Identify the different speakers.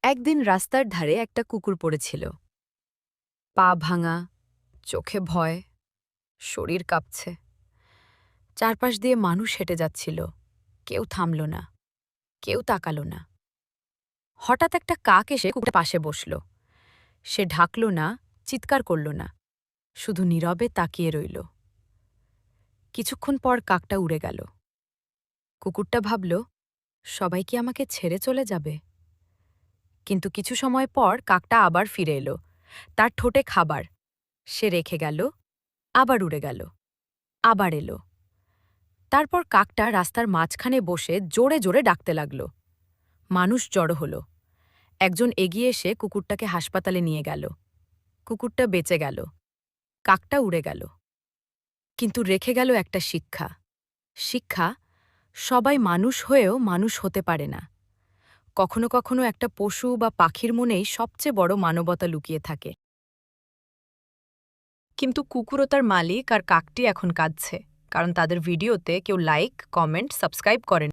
Speaker 1: একদিন রাস্তার ধারে একটা কুকুর পড়েছিল। পা ভাঙা, চোখে ভয়, শরীর কাঁপছে। চারপাশ দিয়ে মানুষ হেঁটে যাচ্ছিল, কেউ থামল না, কেউ তাকালো না। হঠাৎ একটা কাক এসে কুকুরের পাশে বসল। সে ঢাকল না, চিৎকার করল না, শুধু নীরবে তাকিয়ে রইল। কিছুক্ষণ পর কাকটা উড়ে গেল। কুকুরটা ভাবল, সবাই কি আমাকে ছেড়ে চলে যাবে? কিন্তু কিছু সময় পর কাকটা আবার ফিরে এলো। তার ঠোঁটে খাবার। সে রেখে গেল, আবার উড়ে গেল, আবার এলো। তারপর কাকটা রাস্তার মাঝখানে বসে জোরে জোরে ডাকতে লাগল। মানুষ জড়ো হল। একজন এগিয়ে এসে কুকুরটাকে হাসপাতালে নিয়ে গেল। কুকুরটা বেঁচে গেল, কাকটা উড়ে গেল। কিন্তু রেখে গেল একটা শিক্ষা। শিক্ষা, সবাই মানুষ হয়েও মানুষ হতে পারে না। কখনো কখনো একটা পশু বা পাখির মনেই সবচেয়ে বড় মানবতা লুকিয়ে থাকে। কিন্তু কুকুর ও তার মালিক আর কাকটি এখন কাঁদছে, কারণ তাদের ভিডিওতে কেউ লাইক, কমেন্ট, সাবস্ক্রাইব করেন।